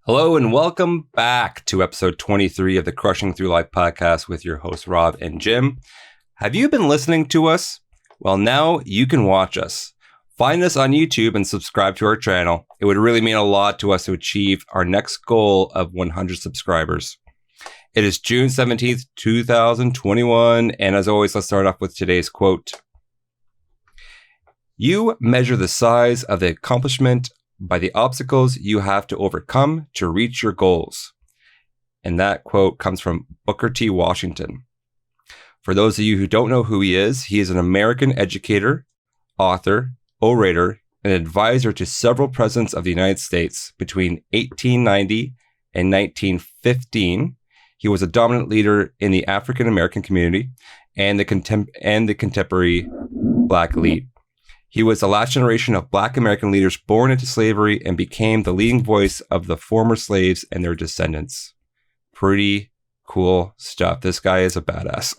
Hello and welcome back to episode 23 of the Crushing Through Life podcast with your hosts Rob and Jim. Have you been listening to us? Well, now you can watch us. Find us on YouTube and subscribe to our channel. It would really mean a lot to us to achieve our next goal of 100 subscribers. It is June 17th, 2021, and as always, let's start off with today's quote. You measure the size of the accomplishment by the obstacles you have to overcome to reach your goals. And that quote comes from Booker T. Washington. For those of you who don't know who he is an American educator, author, orator, and advisor to several presidents of the United States. Between 1890 and 1915, he was a dominant leader in the African American community and the contemporary Black elite. He was the last generation of Black American leaders born into slavery and became the leading voice of the former slaves and their descendants. Pretty cool stuff. This guy is a badass.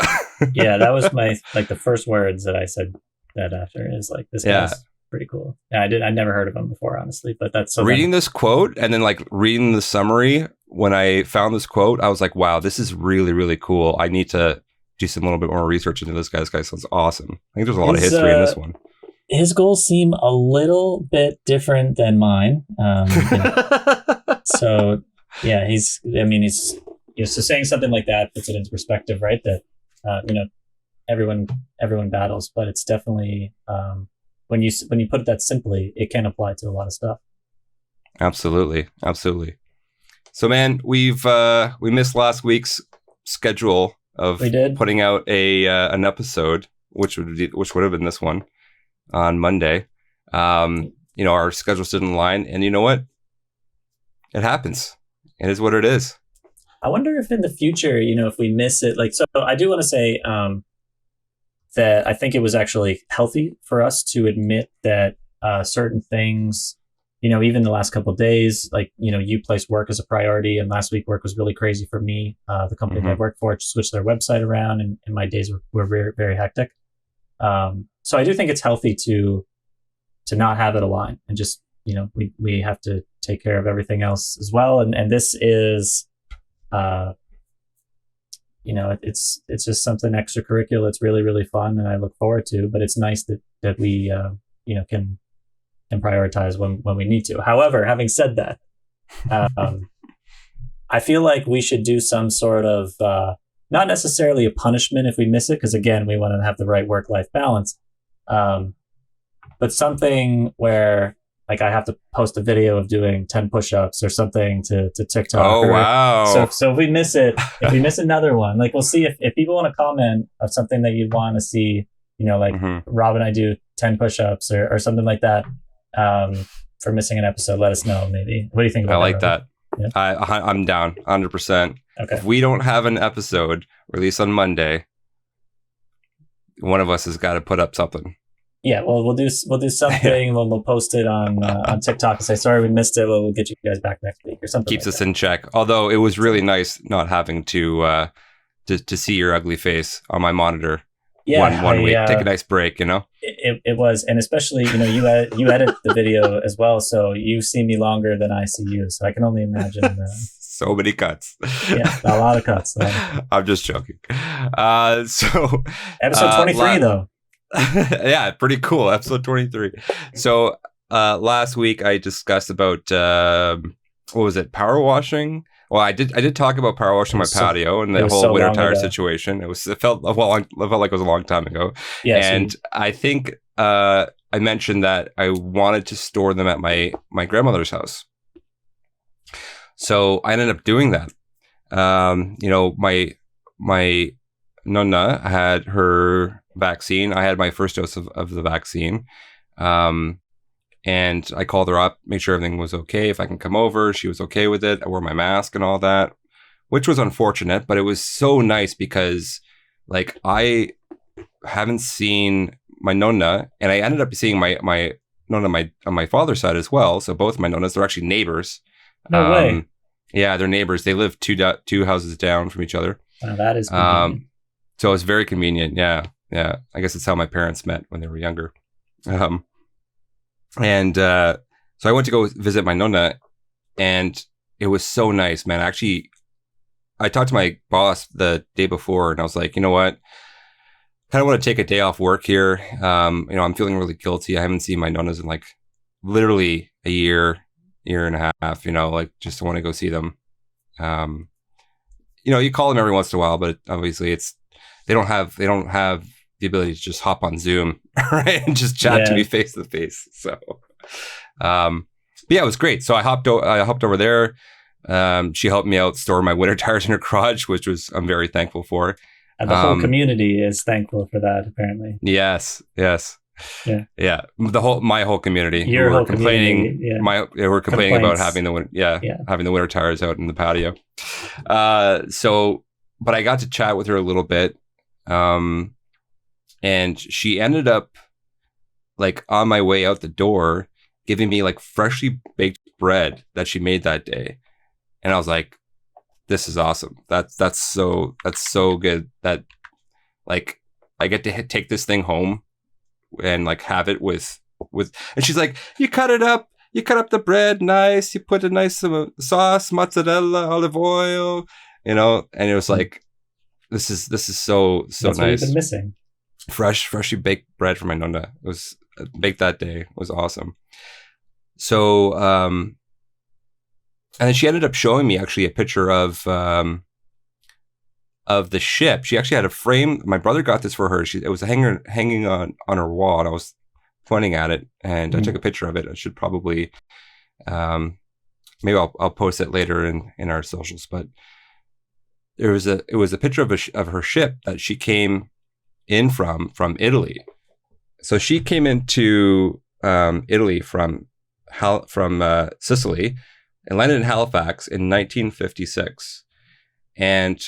Yeah, that was the first words that I said that after is like, this guy's pretty cool. Yeah, I never heard of him before, honestly, but that's so reading this quote and then reading the summary. When I found this quote, I was like, wow, this is really, really cool. I need to do some little bit more research into this guy. This guy sounds awesome. I think there's a lot of history in this one. His goals seem a little bit different than mine. So yeah, he's so saying something like that puts it into perspective, right? That, everyone battles, but it's definitely, when you put it that simply, it can apply to a lot of stuff. Absolutely. Absolutely. So man, we missed last week's schedule of putting out an episode, which would have been this one. On Monday, our schedules didn't align, and you know what? It happens. It is what it is. I wonder if in the future, if we miss it, so I do want to say that I think it was actually healthy for us to admit that certain things, even the last couple of days, you placed work as a priority, and last week work was really crazy for me. The company that I worked for switched their website around, and my days were very, very hectic. So I do think it's healthy to not have it align and just, we have to take care of everything else as well. And this is, it's just something extracurricular. It's really, really fun and I look forward to, but it's nice that we, can prioritize when we need to. However, having said that, I feel like we should do some sort of, not necessarily a punishment if we miss it, because again, we want to have the right work-life balance. But something where I have to post a video of doing 10 push-ups or something to TikTok. Oh, wow. So if we miss it, if we miss another one, we'll see if people want to comment of something that you'd want to see, Rob and I do 10 push-ups or something like that, for missing an episode, let us know maybe. What do you think about that? I like that. Yeah. I'm down 100%. Okay. If we don't have an episode released on Monday, one of us has got to put up something. Yeah, well, we'll do something. We'll post it on TikTok and say, sorry, we missed it. We'll get you guys back next week or something. Keeps us in check. Although it was really nice not having to see your ugly face on my monitor. Yeah, one week. Take a nice break, It was, and especially, you edit the video as well, so you see me longer than I see you. So I can only imagine. So many cuts. Yeah, a lot of cuts. I'm just joking. So episode 23 though. Yeah, pretty cool. Episode 23. So last week I discussed about what was it? Power washing. Well, I did talk about power washing my patio and the whole winter tire situation. It felt like it was a long time ago. Yeah, and I think I mentioned that I wanted to store them at my grandmother's house. So I ended up doing that. My Nonna had her vaccine. I had my first dose of the vaccine. And I called her up, made sure everything was okay. If I can come over, she was okay with it. I wore my mask and all that, which was unfortunate, but it was so nice because I haven't seen my Nonna, and I ended up seeing my Nonna on my father's side as well. So both my Nonnas, they're actually neighbors. No way. Yeah, they're neighbors. They live two houses down from each other. That is convenient. So it's very convenient. Yeah. I guess it's how my parents met when they were younger. So I went to go visit my Nonna, and it was so nice, man. Actually, I talked to my boss the day before, and I was like, you know what? Kind of want to take a day off work here. I'm feeling really guilty. I haven't seen my nonnas in like literally a year and a half. Like just want to go see them. You call them every once in a while, but obviously they don't have the ability to just hop on Zoom, right, and just chat to me face to face. So, but yeah, it was great. So I hopped over there. She helped me out store my winter tires in her garage, which I'm very thankful for. And the whole community is thankful for that, apparently. Yes. Yeah. My whole community. Your whole complaining. community, yeah. We're complaining about having the winter tires out in the patio. But I got to chat with her a little bit, and she ended up like on my way out the door, giving me like freshly baked bread that she made that day, and I was like, this is awesome. That's so good that like I get to take this thing home and like have it with and she's like, you cut up the bread nice, you put a nice sauce, mozzarella, olive oil, and it was like, this is so That's nice. What you've been missing. Freshly baked bread for my nonna. It was baked that day. It was awesome. So and then she ended up showing me actually a picture of the ship. She actually had a frame. My brother got this for her. It was hanging on her wall, and I was pointing at it, and I took a picture of it. I should probably, maybe I'll post it later in our socials. But it was a picture of her ship that she came in from Italy. So she came into Italy from Sicily, and landed in Halifax in 1956. And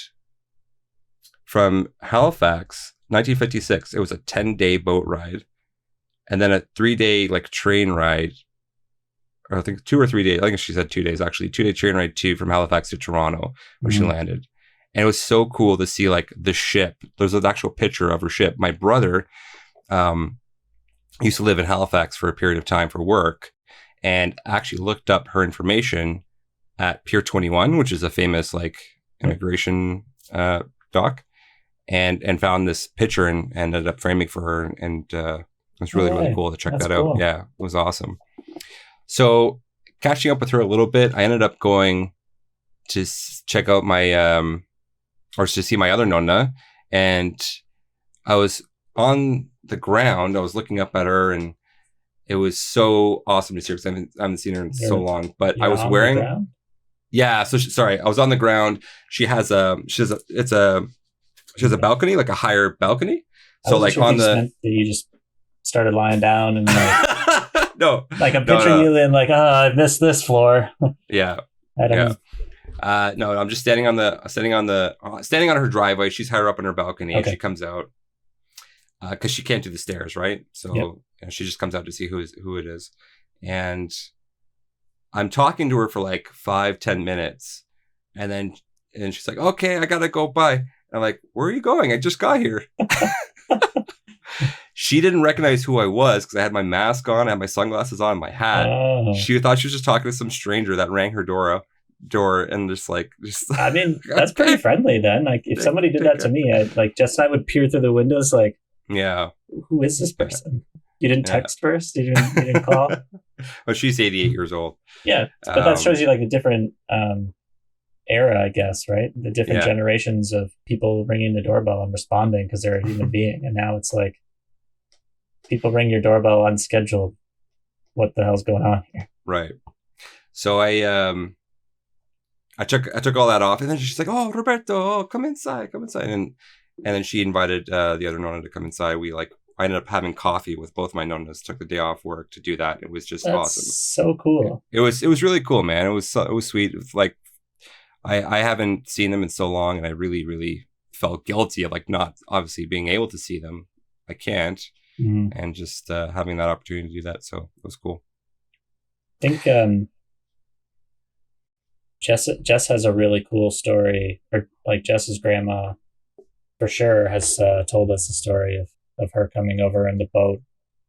from Halifax, 1956, it was a 10-day boat ride, and then a 3-day like train ride, or I think 2 or 3 days. I think she said 2 days actually. 2-day train ride from Halifax to Toronto, where she landed. And it was so cool to see like the ship. There's an actual picture of her ship. My brother used to live in Halifax for a period of time for work, and actually looked up her information at Pier 21, which is a famous like immigration dock, and found this picture and ended up framing for her. And it was really cool to check that out. Yeah, it was awesome. So catching up with her a little bit, I ended up going to check out my, or to see my other nonna. And I was on the ground, I was looking up at her, and it was so awesome to see her, because I haven't seen her in so long. But I was wearing, I was on the ground. She has a balcony, like a higher balcony. So like on the, you just started lying down and like, no, like I'm picturing you in like, I missed this floor. Yeah. I don't know. No, I'm just standing on her driveway. She's higher up on her balcony, and she comes out because she can't do the stairs, right? So she just comes out to see who it is, and I'm talking to her for like 5-10 minutes, and she's like, "Okay, I gotta go. Bye." I'm like, "Where are you going? I just got here." She didn't recognize who I was because I had my mask on, I had my sunglasses on, my hat. She thought she was just talking to some stranger that rang her door, and just. I mean, that's pretty friendly then. Like if somebody did that to me, Jess and I would peer through the windows like, yeah, who is this person? You didn't text first? You didn't call? Well, she's 88 years old. Yeah, but that shows you like the different era, I guess, right? The different generations of people ringing the doorbell and responding because they're a human being. And now it's like people ring your doorbell unscheduled. What the hell's going on here? Right. So I took all that off, and then she's like, "Oh, Roberto, come inside. And then she invited the other nonna to come inside. I ended up having coffee with both my nonnas. Took the day off work to do that. It was just awesome. So cool. It was really cool, man. It was sweet. It was like I haven't seen them in so long, and I really, really felt guilty of like not obviously being able to see them. I can't, and just having that opportunity to do that. So it was cool. I think Jess has a really cool story, or like Jess's grandma for sure has told us a story of her coming over in the boat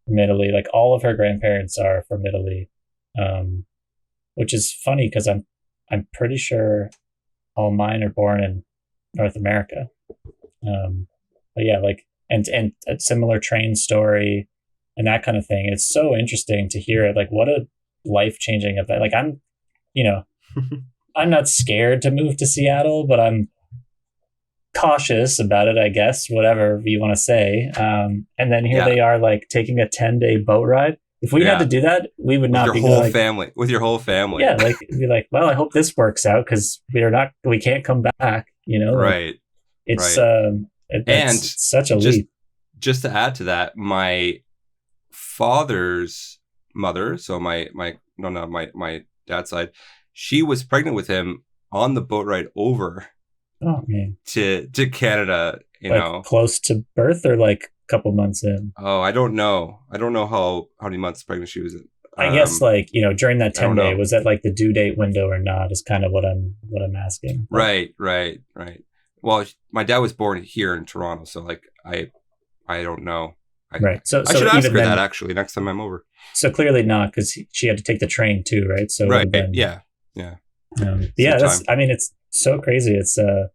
from Italy. Like all of her grandparents are from Italy, which is funny because I'm pretty sure all mine are born in North America. But yeah, like, and a similar train story and that kind of thing. It's so interesting to hear it. Like, what a life changing event. Like, you know, I'm not scared to move to Seattle, but I'm cautious about it, I guess, whatever you want to say. And then here they are, like, taking a 10-day boat ride. If we had to do that, we would not be with your whole family. Yeah, like, be like, well, I hope this works out because we can't come back. You know, right? It's right. It's such a leap. Just to add to that, my father's mother, so my dad's side, she was pregnant with him on the boat ride over to Canada, you know, close to birth or like a couple months in. Oh, I don't know how many months pregnant she was in. I guess, like, you know, during that 10-day, was that like the due date window or not is kind of what I'm asking. Right. Well, my dad was born here in Toronto, so like I don't know. Right. So I should ask her that actually next time I'm over. So clearly not, because she had to take the train too, right? So right. Yeah. It's so crazy. It's a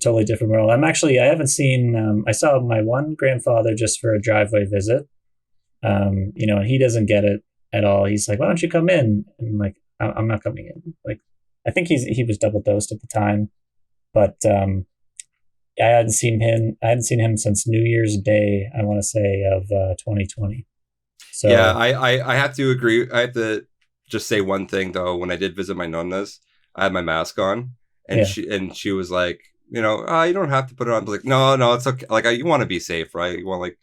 totally different world. I haven't seen. I saw my one grandfather just for a driveway visit. And he doesn't get it at all. He's like, "Why don't you come in?" And I'm like, "I'm not coming in." Like, I think he was double dosed at the time, but I hadn't seen him since New Year's Day, I want to say, of 2020. So yeah, I have to agree. I have to just say one thing though. When I did visit my Nonnas, I had my mask on, and she was like, you don't have to put it on. But like, no, it's okay. Like, you want to be safe, right? You want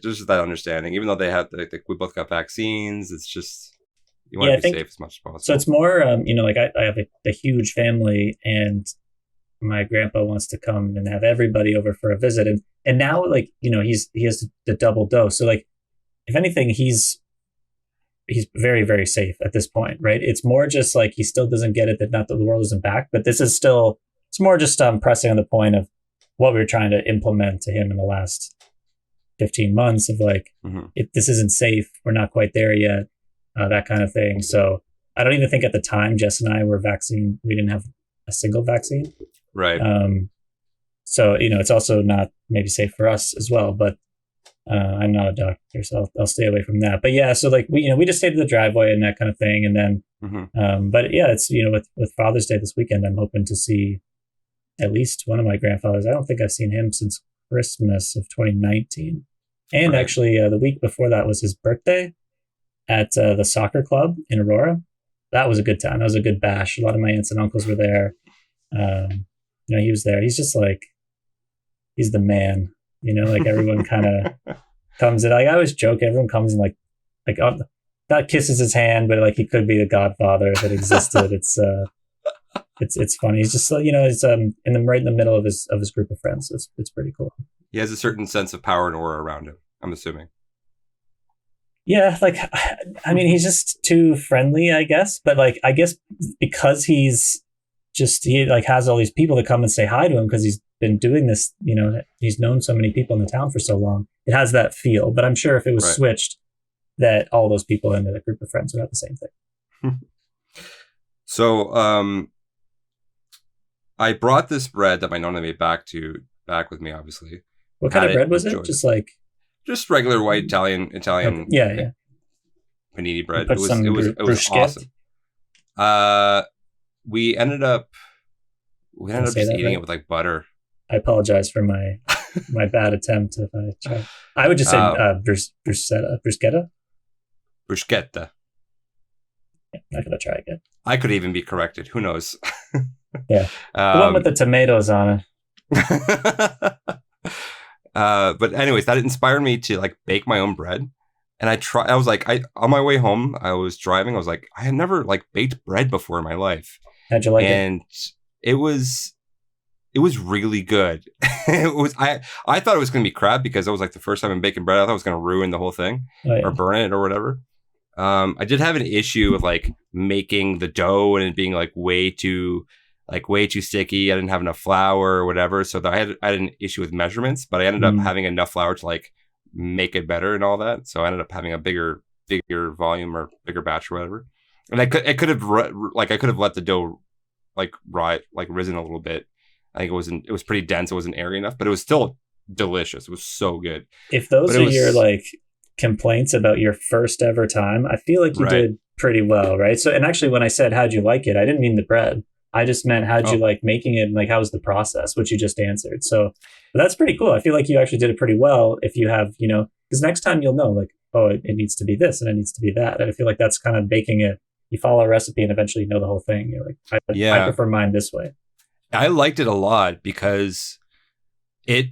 just that understanding. Even though they have, we both got vaccines, it's just you want to be safe as much as possible. So it's more, I have a huge family, and my grandpa wants to come and have everybody over for a visit, and now, like, he has the double dose. So, like, if anything, he's very, very safe at this point, right? It's more just like he still doesn't get it that not that the world isn't back, but this is still, it's more just pressing on the point of what we were trying to implement to him in the last 15 months of like, this isn't safe. We're not quite there yet, that kind of thing. So I don't even think at the time Jess and I were vaccinated. We didn't have a single vaccine. Right. So, it's also not maybe safe for us as well, but I'm not a doctor, so I'll stay away from that. But yeah, so like we just stayed to the driveway and that kind of thing. And then, but yeah, it's, with Father's Day this weekend, I'm hoping to see at least one of my grandfathers. I don't think I've seen him since Christmas of 2019. And actually the week before that was his birthday at the soccer club in Aurora. That was a good time. That was a good bash. A lot of my aunts and uncles were there. He was there. He's just like, he's the man, like everyone kind of comes in. I always joke, everyone comes in like that kisses his hand, but like he could be the godfather that existed. It's funny. He's just, it's right in the middle of his group of friends. So it's pretty cool. He has a certain sense of power and aura around him, I'm assuming. Yeah, like, I mean, he's just too friendly, I guess. But like, I guess because he like has all these people that come and say hi to him because he's been doing this, he's known so many people in the town for so long. It has that feel. But I'm sure if it was switched, that all those people in the group of friends would have the same thing. So I brought this bread that my nonna made back with me, obviously. What kind of bread was it? Just regular white Italian. Yeah. Panini bread. It was awesome. We ended up just eating it with like butter. I apologize for my bad attempt. If I try, I would just say bruschetta. Bruschetta. Yeah, not gonna try again. I could even be corrected. Who knows? Yeah, the one with the tomatoes on it. But anyways, that inspired me to like bake my own bread. And I was like, on my way home, I was driving. I was like, I had never like baked bread before in my life. How'd you like it? And it was really good. I thought it was going to be crap because it was like the first time I'm baking bread. I thought it was going to ruin the whole thing or burn it or whatever. I did have an issue with like making the dough and it being like way too sticky. I didn't have enough flour or whatever. So I had an issue with measurements, but I ended up having enough flour to like make it better and all that. So I ended up having a bigger volume or bigger batch or whatever. And I could have I could have let the dough risen a little bit. I think it was pretty dense. It wasn't airy enough, but it was still delicious. It was so good. If those But it are your was like complaints about your first ever time, I feel like you right. did pretty well, right? So, and actually, when I said how'd you like it, I didn't mean the bread. I just meant how'd you Oh, like making it, and like how was the process, which you just answered. So but that's pretty cool. I feel like you actually did it pretty well. If you have, because next time you'll know, like, oh, it needs to be this and it needs to be that. And I feel like that's kind of baking it. You follow a recipe and eventually you know the whole thing. You're like, I yeah. prefer mine this way. I liked it a lot because it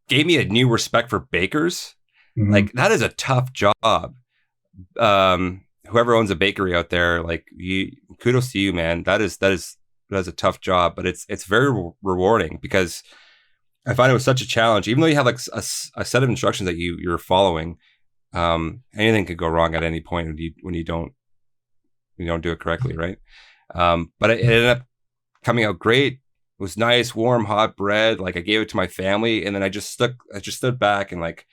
gave me a new respect for bakers. Mm-hmm. Like that is a tough job. Whoever owns a bakery out there, like kudos to you, man. That is a tough job, but it's very rewarding because I find it was such a challenge. Even though you have like a set of instructions that you're following, anything could go wrong at any point when you don't do it correctly, right? But it ended up coming out great. It was nice, warm, hot bread. Like I gave it to my family, and then I just stood back and like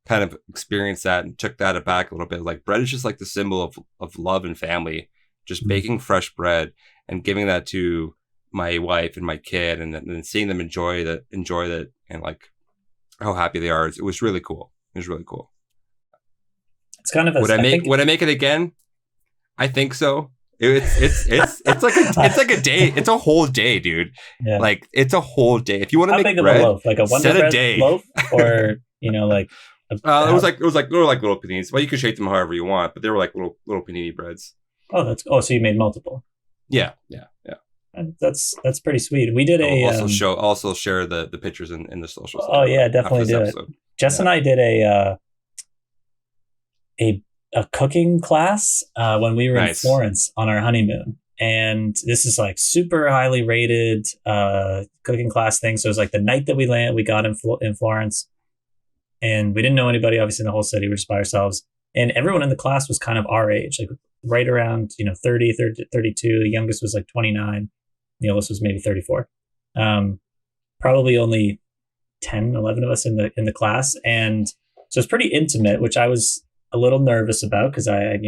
kind of experienced that and took that back a little bit. Like bread is just like the symbol of love and family. Just baking fresh bread and giving that to my wife and my kid, and then seeing them enjoy that, and like how happy they are. It was really cool. It was really cool. It's kind of would I make it again? I think so. It's like a day. It's a whole day, dude. Yeah. Like it's a whole day. If you want to make big bread, of a loaf, like a Wonder Bread loaf, or like it was like they were like little paninis. Well, you can shape them however you want, but they were like little panini breads. So you made multiple. Yeah. That's pretty sweet. We did also share the pictures in the socials. Oh yeah, definitely do it. Jess and I did a cooking class when we were in Florence on our honeymoon, and this is like super highly rated cooking class thing. So it was like the night that we got in Florence, and we didn't know anybody obviously in the whole city. We were just by ourselves, and everyone in the class was kind of our age, like right around 30, 32. The youngest was like 29. The oldest was maybe 34. Probably only 10, 11 of us in the class, and so it's pretty intimate, which I was a little nervous about because I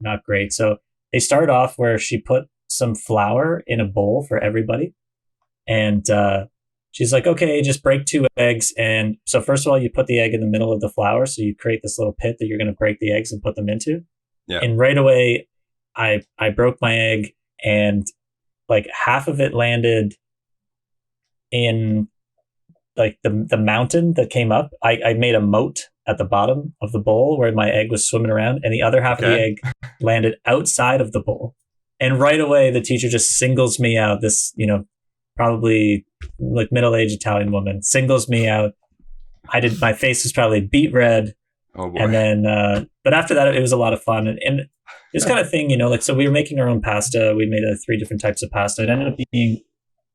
not great. So they started off where she put some flour in a bowl for everybody, and she's like, okay, just break 2 eggs. And so first of all, you put the egg in the middle of the flour, so you create this little pit that you're going to break the eggs and put them into. Yeah. And right away, I broke my egg, and like half of it landed in like the mountain that came up. I made a moat at the bottom of the bowl where my egg was swimming around, and the other half of the egg landed outside of the bowl. And right away, the teacher just singles me out. This, probably like middle-aged Italian woman singles me out. My face was probably beet red. Oh boy. And then, but after that, it was a lot of fun. And this kind of thing, so we were making our own pasta. We made 3 different types of pasta. It ended up being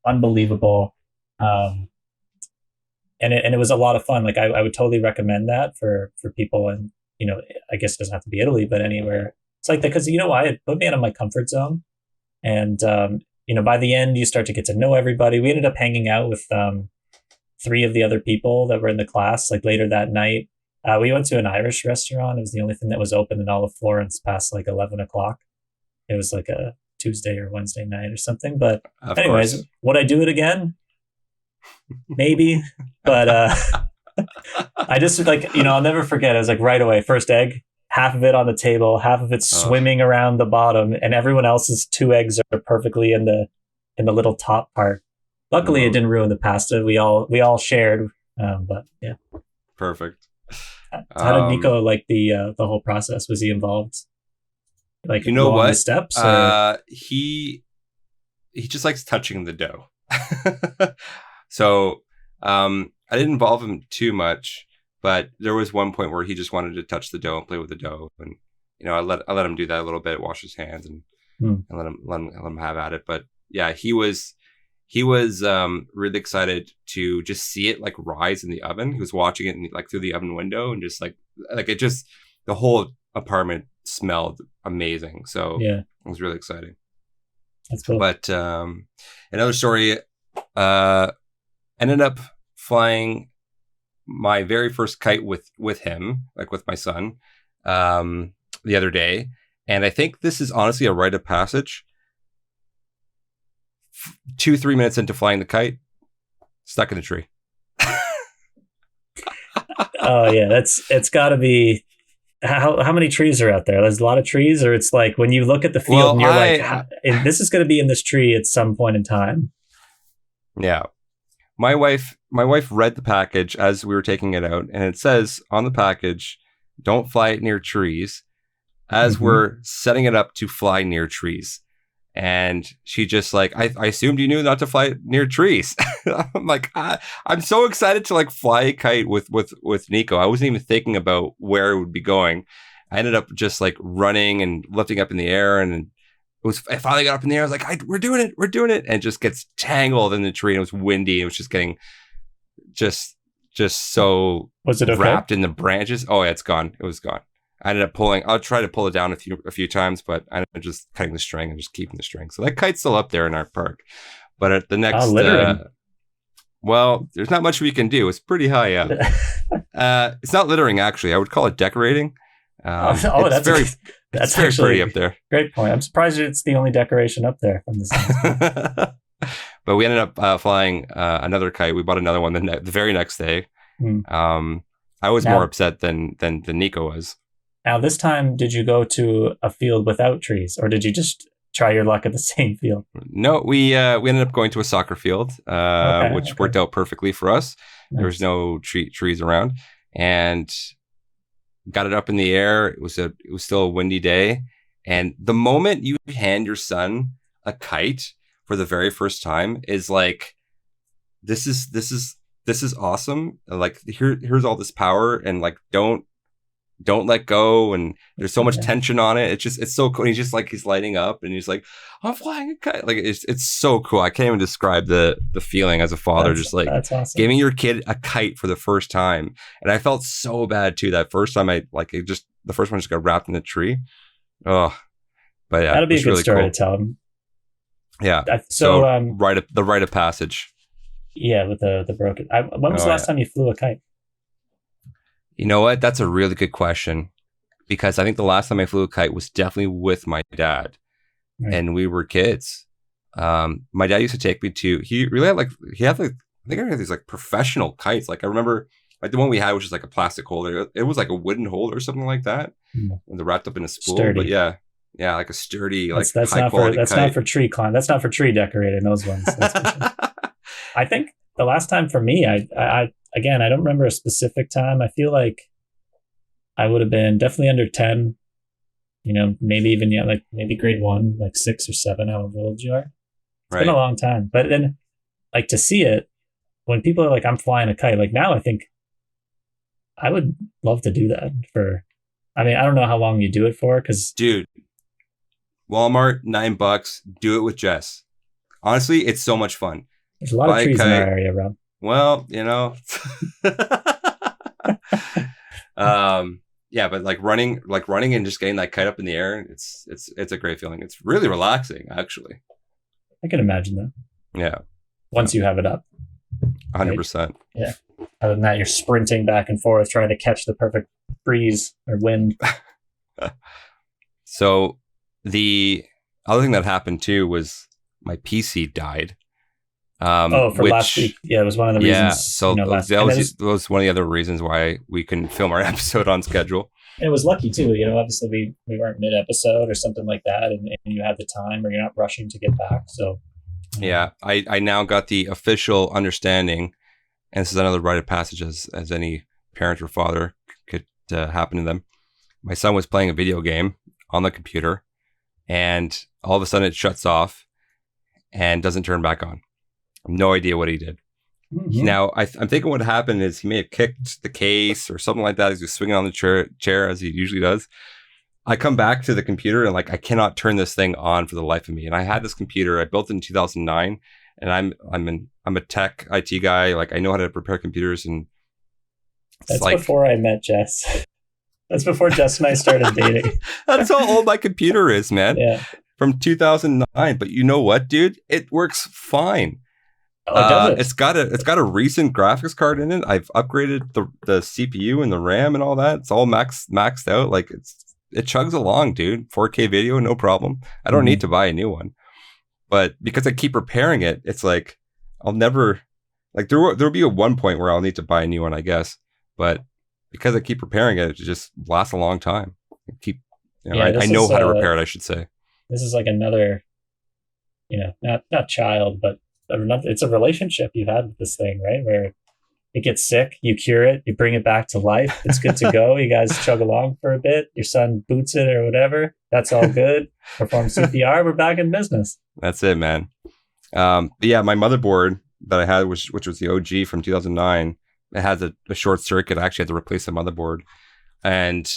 unbelievable. And it was a lot of fun. Like I would totally recommend that for people. And, I guess it doesn't have to be Italy, but anywhere. It's like that because, why? It put me out of my comfort zone. And, by the end, you start to get to know everybody. We ended up hanging out with 3 of the other people that were in the class, like later that night. We went to an Irish restaurant. It was the only thing that was open in all of Florence past like 11 o'clock. It was like a Tuesday or Wednesday night or something. But anyways, would I do it again? Maybe. But I just like, I'll never forget. I was like right away, first egg, half of it on the table, half of it swimming around the bottom, and everyone else's 2 eggs are perfectly in the little top part. Luckily, it didn't ruin the pasta. We all shared. But yeah. Perfect. How did Nico like the whole process? Was he involved? Like, what? The steps? He just likes touching the dough. So I didn't involve him too much, but there was one point where he just wanted to touch the dough and play with the dough, and I let him do that a little bit, wash his hands, and let him have at it. But yeah, he was really excited to just see it like rise in the oven. He was watching it like through the oven window, and just like it just, the whole apartment smelled amazing. So yeah, it was really exciting. That's cool. But another story, ended up flying my very first kite with him, like with my son, the other day. And I think this is honestly a rite of passage. 2-3 minutes into flying the kite, stuck in a tree. Oh yeah, it's got to be. How many trees are out there? There's a lot of trees, or it's like when you look at the field and you're like, this is going to be in this tree at some point in time. Yeah. My wife read the package as we were taking it out, and it says on the package, don't fly it near trees, as we're setting it up to fly near trees. And she just like, I assumed you knew not to fly near trees. I'm like, I'm so excited to like fly a kite with Nico. I wasn't even thinking about where it would be going. I ended up just like running and lifting up in the air, and I finally got up in the air. I was like, we're doing it. And it just gets tangled in the tree, and it was windy. It was just getting just so was it okay? Wrapped in the branches. Oh yeah, it's gone. It was gone. I ended up pulling. I'll try to pull it down a few times, but I ended up just cutting the string and just keeping the string. So that kite's still up there in our park. But at the next, well, there's not much we can do. It's pretty high up. It's not littering, actually. I would call it decorating. That's very actually pretty up there. Great point. I'm surprised it's the only decoration up there from the sounds. But we ended up flying another kite. We bought another one the very next day. I was more upset than Nico was. Now, this time, did you go to a field without trees, or did you just try your luck at the same field? No, we ended up going to a soccer field, which worked out perfectly for us. Nice. There was no trees around, and got it up in the air. It was still a windy day, and the moment you hand your son a kite for the very first time is like, this is awesome. Like here's all this power, and like don't let go, and there's so much tension on it. It's so cool. He's lighting up, and he's like, I'm flying a kite. Like it's so cool. I can't even describe the feeling as a father. That's awesome. Giving your kid a kite for the first time. And I felt so bad too that first time. The first one just got wrapped in the tree. Oh, but yeah, that'll be a good really story cool to tell him. Yeah. The rite of passage. Yeah, with the broken. When was the last time you flew a kite? You know what? That's a really good question, because I think the last time I flew a kite was definitely with my dad, and we were kids. My dad used to take me to. He had these like professional kites. Like I remember, like the one we had was just like a plastic holder. It was like a wooden holder or something like that, and they're wrapped up in a spool. Sturdy. But yeah, like a sturdy, that's high quality kite. That's not for tree climb. That's not for tree decorating. Those ones. That's for sure. I think the last time for me, I again, I don't remember a specific time. I feel like I would have been definitely under 10, maybe even, like maybe grade 1, like 6 or 7, however old you are. It's been a long time. But then, like, to see it, when people are like, I'm flying a kite, like now I think I would love to do that I don't know how long you do it for, because... Dude, Walmart, $9, do it with Jess. Honestly, it's so much fun. There's a lot of trees in our area, Rob. Well, yeah, but like running and just getting that kite up in the air, it's a great feeling. It's really relaxing, actually. I can imagine that. Yeah. Once you have it up. 100%. Right? Yeah. Other than that, you're sprinting back and forth trying to catch the perfect breeze or wind. So the other thing that happened too was my PC died. Last week. Yeah, it was one of the reasons. Yeah, so that was one of the other reasons why we couldn't film our episode on schedule. And it was lucky too. Obviously we weren't mid-episode or something like that, and you had the time, or you're not rushing to get back. So yeah, I now got the official understanding, and this is another rite of passage as any parent or father could happen to them. My son was playing a video game on the computer, and all of a sudden it shuts off and doesn't turn back on. No idea what he did. Mm-hmm. Now, I'm thinking what happened is he may have kicked the case or something like that as he was swinging on the chair as he usually does. I come back to the computer and like I cannot turn this thing on for the life of me. And I had this computer, I built it in 2009, and I'm a tech IT guy. Like I know how to repair computers, and that's before I met Jess. That's before Jess and I started dating. That's how old my computer is, man. Yeah, from 2009. But you know what, dude? It works fine. Does it? It's got a recent graphics card in it. I've upgraded the CPU and the RAM and all that. It's all maxed out. Like it chugs along, dude. 4K video, no problem. I don't need to buy a new one. But because I keep repairing it, it's like I'll never like there'll be a one point where I'll need to buy a new one, I guess. But because I keep repairing it, it just lasts a long time. I know how to repair it, I should say. This is like another, not child, but it's a relationship you've had with this thing, right? Where it gets sick, you cure it, you bring it back to life. It's good to go. You guys chug along for a bit. Your son boots it or whatever. That's all good. Perform CPR. We're back in business. That's it, man. But yeah, my motherboard that I had, which was the OG from 2009, it has a short circuit. I actually had to replace the motherboard. And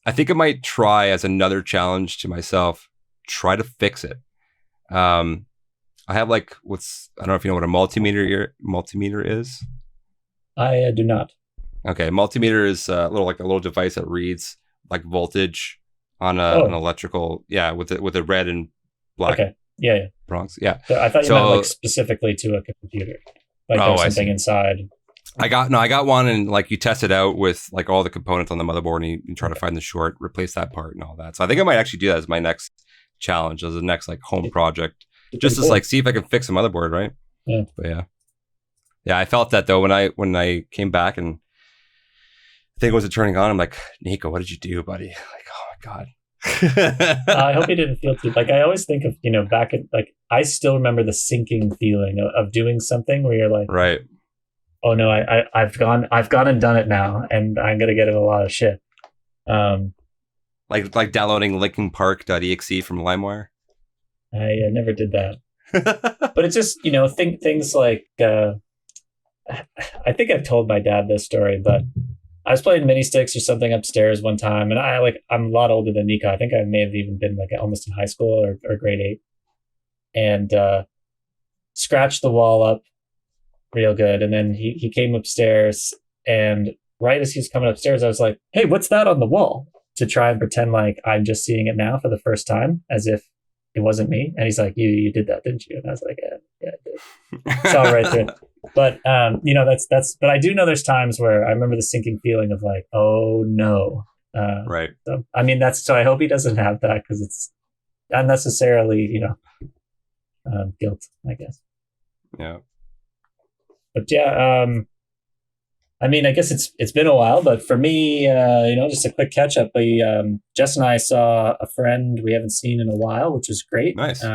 I think I might try as another challenge to myself, try to fix it. I have I don't know if you know what a multimeter is. I do not. Okay, multimeter is a little device that reads like voltage on an electrical, with a red and black. Okay, yeah. Prongs, yeah. So I thought you meant like specifically to a computer, like there's something inside. I got one, and like you test it out with like all the components on the motherboard, and you try to find the short, replace that part, and all that. So I think I might actually do that as my next challenge, as the next like home project, just to like see if I can fix a motherboard, right? Yeah. But yeah. I felt that though when I came back and the thing wasn't turning on. I'm like, Nico, what did you do, buddy? Like, oh my god. I hope you didn't feel too like I always think of back at like I still remember the sinking feeling of doing something where you're like, right. Oh no, I've gone and done it now, and I'm gonna get in a lot of shit. Like downloading linkinpark.exe from LimeWire. I never did that, but it's just things like I think I've told my dad this story, but I was playing mini sticks or something upstairs one time, and I'm a lot older than Nico. I think I may have even been like almost in high school or grade 8, and scratched the wall up real good. And then he came upstairs, and right as he was coming upstairs, I was like, hey, what's that on the wall? To try and pretend like I'm just seeing it now for the first time, as if it wasn't me. And he's like, you did that, didn't you? And I was like, yeah, I did. It's all right there. But but I do know there's times where I remember the sinking feeling of like, oh no. Right. So I mean, so I hope he doesn't have that, because it's unnecessarily, guilt, I guess. Yeah. But yeah, I mean, I guess it's been a while, but for me, just a quick catch up. Jess and I saw a friend we haven't seen in a while, which was great. Nice.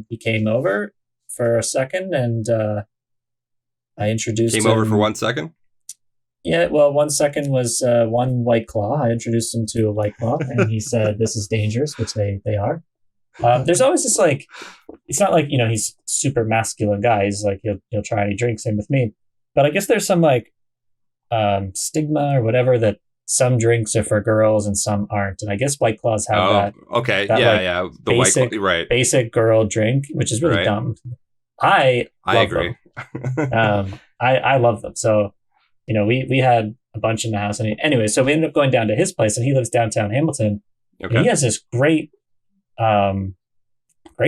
He came over for a second, and I introduced him. Came over for 1 second? Yeah, well, 1 second was one White Claw. I introduced him to a White Claw, and he said, "This is dangerous," which they are. There's always this like, it's not like he's super masculine guy. He's like he'll try any drink. Same with me, but I guess there's some like stigma or whatever that some drinks are for girls and some aren't. And I guess White Claws have that. Okay, the basic, White Claw, right? Basic girl drink, which is really dumb. I agree. I love them. So we had a bunch in the house, and anyway, so we ended up going down to his place, and he lives downtown Hamilton. Okay. And he has this great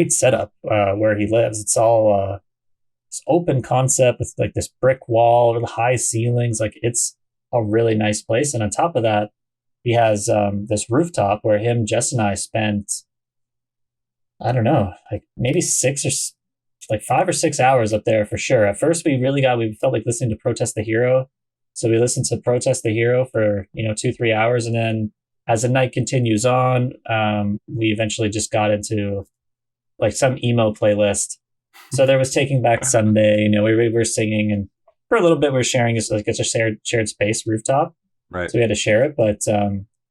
setup where he lives. It's all this open concept with like this brick wall with high ceilings. Like it's a really nice place. And on top of that, he has this rooftop where Jess and I spent, I don't know, like maybe 5 or 6 hours up there for sure. At first we felt like listening to Protest the Hero. So we listened to Protest the Hero for 2-3 hours, and then as the night continues on, we eventually just got into like some emo playlist. So there was Taking Back Sunday. We were singing, and for a little bit we were sharing it's a shared space rooftop. Right. So we had to share it, but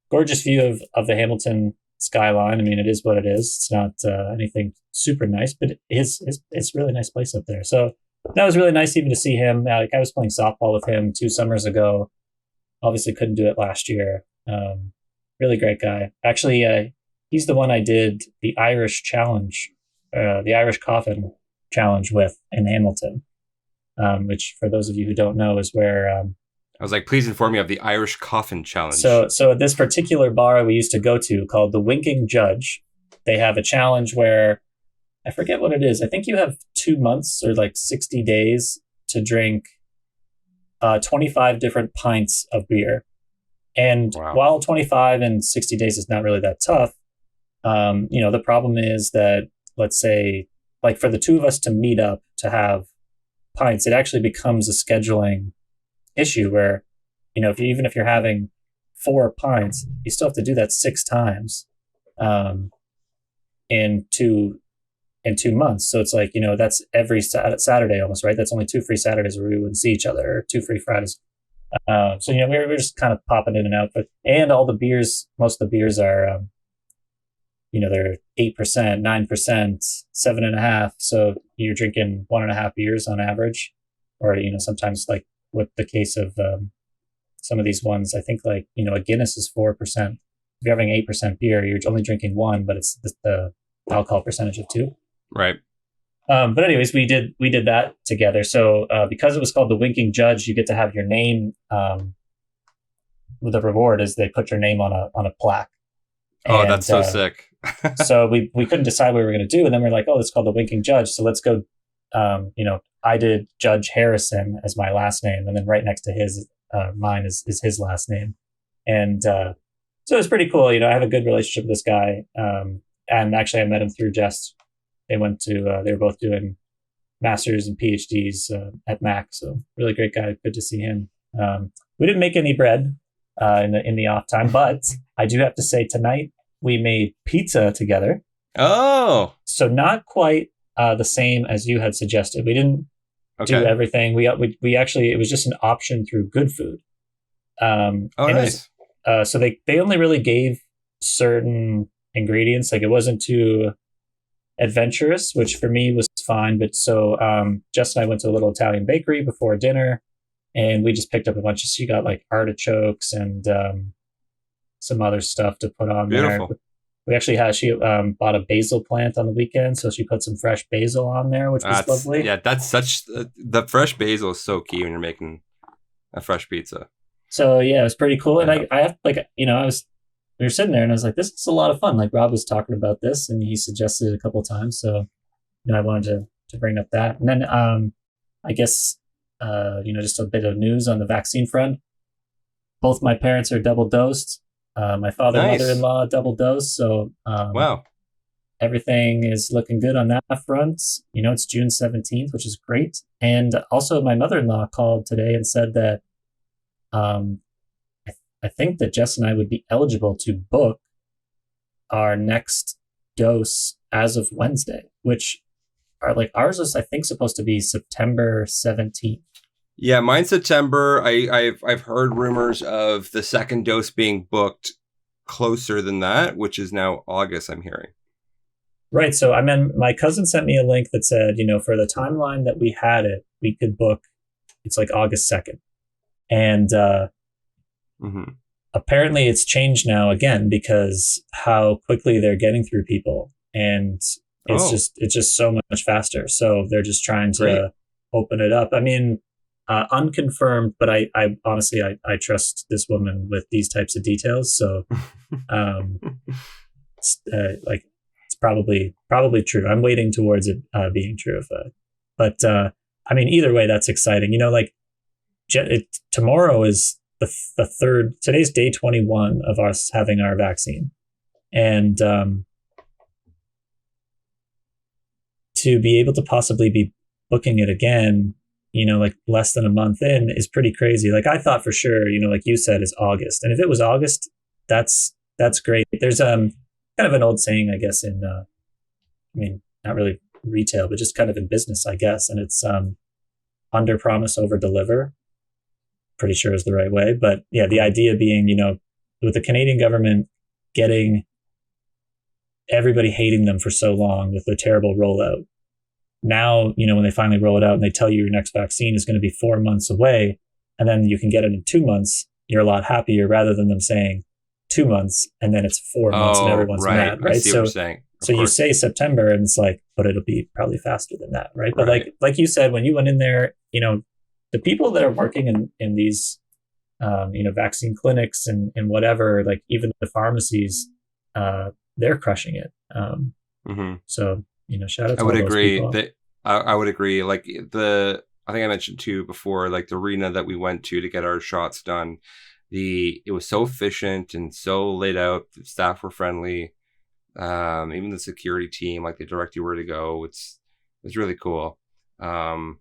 gorgeous view of the Hamilton skyline. I mean, it is what it is. It's not anything super nice, but it's a really nice place up there. So that was really nice even to see him. Like I was playing softball with him 2 summers ago. Obviously couldn't do it last year. Really great guy. Actually, he's the one I did the Irish challenge, the Irish coffin challenge with in Hamilton, which for those of you who don't know is where... I was like, please inform me of the Irish coffin challenge. So at this particular bar we used to go to called the Winking Judge, they have a challenge where, I forget what it is. I think you have 2 months or like 60 days to drink 25 different pints of beer. And Wow. while 25 and 60 days is not really that tough, the problem is that, let's say, like for the two of us to meet up to have pints, it actually becomes a scheduling issue where, even if you're having 4 pints, you still have to do that 6 times in 2 months. So it's like, that's every Saturday almost, right? That's only 2 free Saturdays where we wouldn't see each other, or 2 free Fridays. So, we're just kind of popping in and out. And all the beers, most of the beers are, they're 8%, 9%, 7.5%. So you're drinking 1.5 beers on average, or, sometimes like with the case of some of these ones, I think like, a Guinness is 4%. If you're having 8% beer, you're only drinking 1, but it's the alcohol percentage of 2. Right. But anyways, we did that together. So because it was called the Winking Judge, you get to have your name. The reward is they put your name on a plaque. Oh, that's so sick. So we couldn't decide what we were going to do, and then we're like, oh, it's called the Winking Judge, so let's go. I did Judge Harrison as my last name, and then right next to his, mine is his last name, and so it's pretty cool. I have a good relationship with this guy, and actually I met him through Jess. They were both doing masters and PhDs at Mac, so really great guy. Good to see him. We didn't make any bread in the off time, but I do have to say tonight we made pizza together. Oh, so not quite the same as you had suggested. We didn't do everything. We actually, it was just an option through Good Food. Nice. So they only really gave certain ingredients. Like it wasn't too adventurous, which for me was fine. But so Jess and I went to a little Italian bakery before dinner, and we just picked up a bunch of. She got like artichokes and some other stuff to put on Beautiful. there. We actually she bought a basil plant on the weekend, so she put some fresh basil on there, which was lovely. Yeah, that's such the fresh basil is so key when you're making a fresh pizza. So yeah, it was pretty cool. And I have like, we were sitting there and I was like, this is a lot of fun. Like Rob was talking about this and he suggested it a couple of times. So, I wanted to bring up that. And then I guess, just a bit of news on the vaccine front. Both my parents are double dosed. My father and mother-in-law double dosed. So wow. Everything is looking good on that front. It's June 17th, which is great. And also my mother-in-law called today and said that I think that Jess and I would be eligible to book our next dose as of Wednesday, which are like ours is, I think, supposed to be September 17th. Yeah, mine's September. I've heard rumors of the second dose being booked closer than that, which is now August, I'm hearing. Right. So my cousin sent me a link that said, for the timeline that we had it, we could book, it's like August 2nd. And apparently it's changed now again because how quickly they're getting through people. And it's just so much faster. So they're just trying to open it up. I mean, unconfirmed, but I honestly, I trust this woman with these types of details. So it's probably true. I'm waiting towards it being true. But I mean, either way, that's exciting. Tomorrow is the third. Today's day 21 of us having our vaccine, and to be able to possibly be booking it again, like less than a month in, is pretty crazy. Like I thought for sure, like you said, is August, and if it was August, that's great. There's kind of an old saying, I guess, in I mean, not really retail, but just kind of in business, I guess, and it's under promise, over deliver. Pretty sure is the right way. But yeah, the idea being, with the Canadian government getting everybody hating them for so long with their terrible rollout, now, when they finally roll it out and they tell you your next vaccine is going to be 4 months away, and then you can get it in 2 months, you're a lot happier rather than them saying 2 months and then it's 4 months and everyone's mad, right? I see what you're saying. So you say September and it's like, but it'll be probably faster than that, right? But like you said, when you went in there, the people that are working in these, vaccine clinics and whatever, like even the pharmacies, they're crushing it. So, shout out to all those people. I would agree. Like I think I mentioned too before, like the arena that we went to get our shots done, it was so efficient and so laid out. The staff were friendly. Even the security team, like, they direct you where to go. It's really cool. And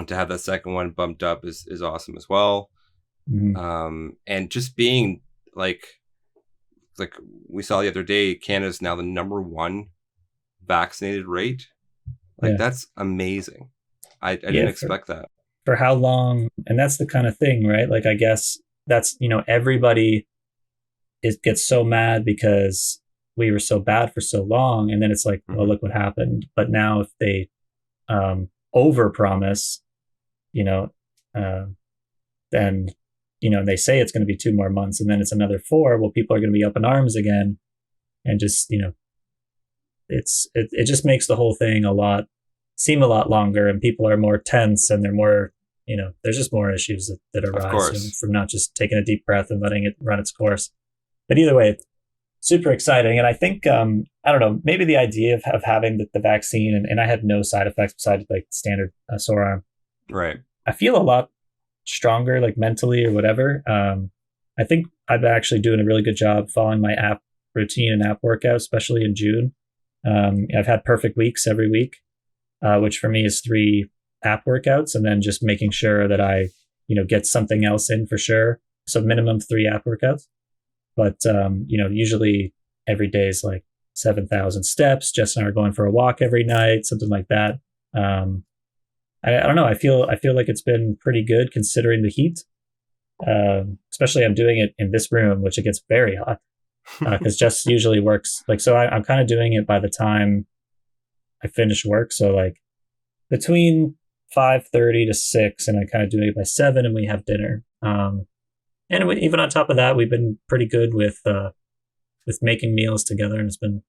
to have that second one bumped up is awesome as well. And just being like we saw the other day, Canada's now the number 1 vaccinated rate. Like, that's amazing. I didn't expect that. For how long? And that's the kind of thing, right? Like, I guess that's, everybody gets so mad because we were so bad for so long. And then it's like, well, look what happened. But now if they overpromise, then, they say it's going to be 2 more months and then it's another 4. Well, people are going to be up in arms again. And just, it just makes the whole thing seem a lot longer, and people are more tense, and they're more, there's just more issues that arise from not just taking a deep breath and letting it run its course. But either way, it's super exciting. And I think, I don't know, maybe the idea of having the vaccine, and I had no side effects besides like standard sore arm. Right. I feel a lot stronger, like mentally or whatever. I think I'm actually doing a really good job following my app routine and app workout, especially in June. I've had perfect weeks every week, which for me is 3 app workouts, and then just making sure that I, get something else in for sure. So minimum 3 app workouts. But, usually every day is like 7,000 steps. Jess and I are going for a walk every night, something like that. I don't know. I feel like it's been pretty good considering the heat. Especially I'm doing it in this room, which it gets very hot. Because Jess usually works so I'm kind of doing it by the time I finish work. So like between 5:30 to 6, and I kind of do it by 7, and we have dinner. And even on top of that, we've been pretty good with making meals together, and it's been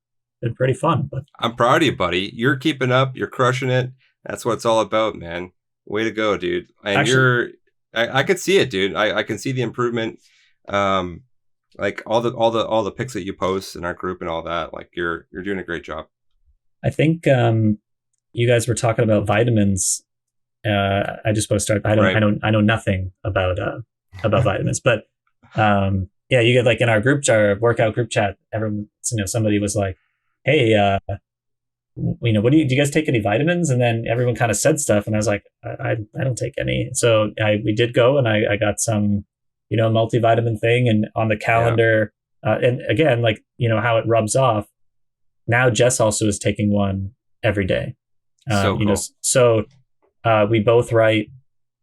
pretty fun. But I'm proud of you, buddy. You're keeping up. You're crushing it. That's what it's all about, man. Way to go, dude. And actually, I could see it, dude. I can see the improvement. Like all the pics that you post in our group and all that. Like, you're doing a great job. I think you guys were talking about vitamins. I just want to start. I know nothing about vitamins, but you get like in our workout group chat, everyone, somebody was like, hey, do you guys take any vitamins? And then everyone kind of said stuff, and I was like, I don't take any. So we did go, and I got some, multivitamin thing, and on the calendar, and again, like, how it rubs off. Now Jess also is taking one every day. Cool. So we both write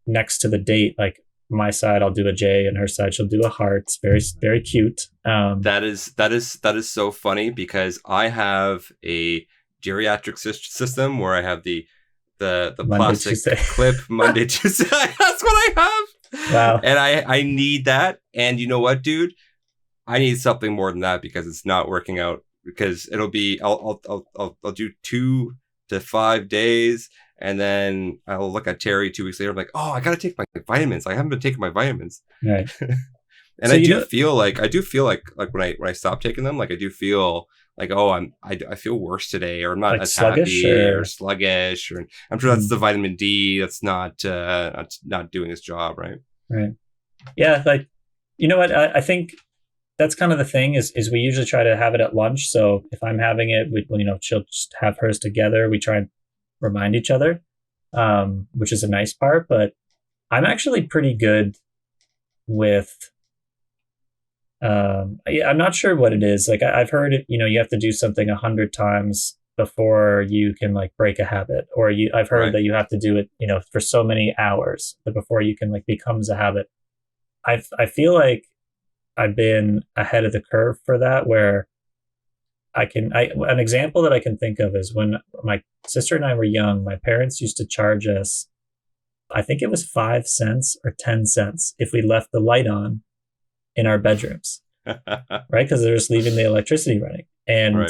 next to the date, like my side, I'll do a J, and her side, she'll do a heart. It's very, very cute. That is so funny, because I have a geriatric system where I have the plastic clip Monday, Tuesday. That's what I have. Wow. And I need that. And you know what, dude? I need something more than that, because it's not working out. Because it'll be I'll do 2 to 5 days, and then I'll look at Terry 2 weeks later. I'm like, oh, I gotta take my vitamins. I haven't been taking my vitamins. Right. And so I do feel like when I stop taking them, like I do feel like, oh, I feel worse today, or I'm not like as happy or sluggish, or I'm sure that's the vitamin D that's not doing its job, right? Right. Yeah, like, you know what? I think that's kind of the thing is we usually try to have it at lunch. So if I'm having it, she'll just have hers together. We try and remind each other, which is a nice part. But I'm actually pretty good with. I'm not sure what it is. Like I've heard it. You have to do something 100 times before you can like break a habit, or I've heard that you have to do it, for so many hours before you can like becomes a habit. I feel like I've been ahead of the curve for that, where an example that I can think of is when my sister and I were young, my parents used to charge us, I think it was 5 cents or 10 cents if we left the light on in our bedrooms, right? Because they're just leaving the electricity running. And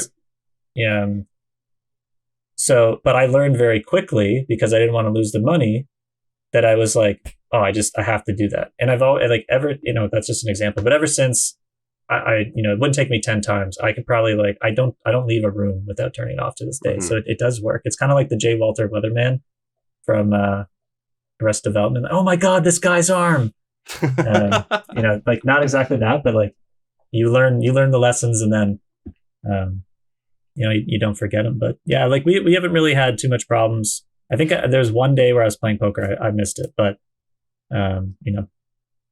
so, but I learned very quickly, because I didn't want to lose the money, that I was like, oh, I have to do that. And I've always that's just an example, but ever since it wouldn't take me 10 times. I could probably I don't leave a room without turning it off to this day. Mm-hmm. So it does work. It's kind of like the J. Walter Weatherman from Arrested Development. Oh my God, this guy's arm. You know, like not exactly that, but like you learn the lessons, and then you know, you don't forget them. But yeah, like we haven't really had too much problems. I think there's one day where I was playing poker, I missed it, but you know,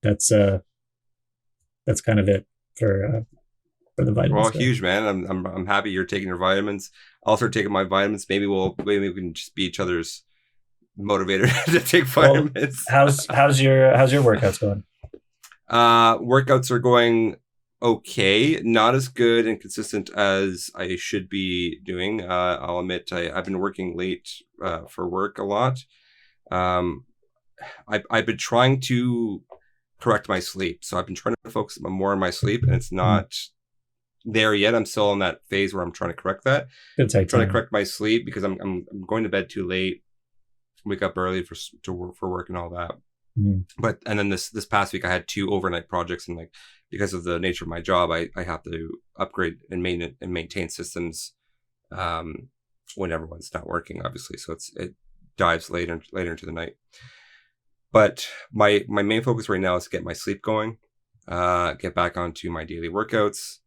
that's kind of it for the vitamins. Well, huge, man. I'm happy you're taking your vitamins. I'll start taking my vitamins. Maybe we can just be each other's motivator to take vitamins. Well, how's your workouts going? Workouts are going okay, not as good and consistent as I should be doing. I'll admit I've been working late for work a lot. I've been trying to correct my sleep, so I've been trying to focus more on my sleep, and it's not there yet. I'm still in that phase where I'm trying to correct that. I'm trying to correct my sleep because I'm going to bed too late, wake up early for work and all that. But and then this past week I had 2 overnight projects, and like because of the nature of my job, I have to upgrade and maintain systems when everyone's not working, obviously. So it dives later into the night. But my main focus right now is to get my sleep going, get back onto my daily workouts,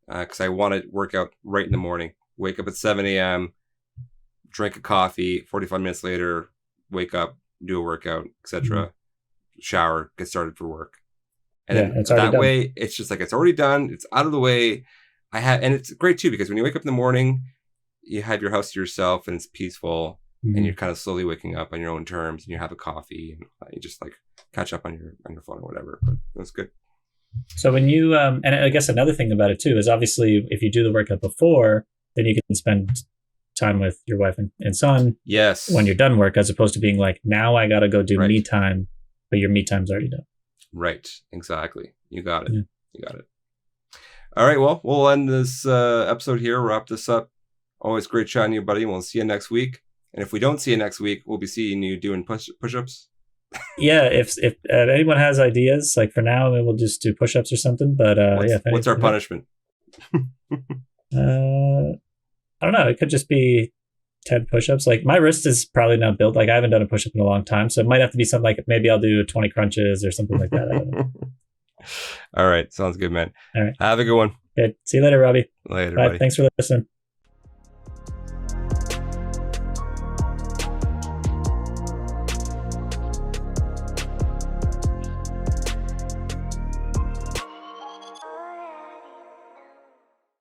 because I want to work out right in the morning. Wake up at 7 a.m., drink a coffee, 45 minutes later, wake up, do a workout, etc. Shower, get started for work. And then that way, it's just like it's already done. It's out of the way. And it's great too, because when you wake up in the morning, you have your house to yourself and it's peaceful, and you're kind of slowly waking up on your own terms, and you have a coffee and you just like catch up on your phone or whatever. But it was good. So when you and I guess another thing about it too is obviously if you do the workout before, then you can spend time with your wife and son. Yes. When you're done work, as opposed to being like, now I got to go do me time, but your me time's already done. Right. Exactly. You got it. Yeah. You got it. All right. Well, we'll end this episode here. Wrap this up. Always great chatting to you, buddy. We'll see you next week. And if we don't see you next week, we'll be seeing you doing push-ups. Yeah. If anyone has ideas, like for now, we'll just do push-ups or something. But what's our punishment? I don't know. It could just be 10 push-ups. Like my wrist is probably not built. Like I haven't done a push-up in a long time, so it might have to be something like maybe I'll do 20 crunches or something like that. I don't know. All right, sounds good, man. All right, have a good one. Good. See you later, Robbie. Later, bye. Buddy. Thanks for listening.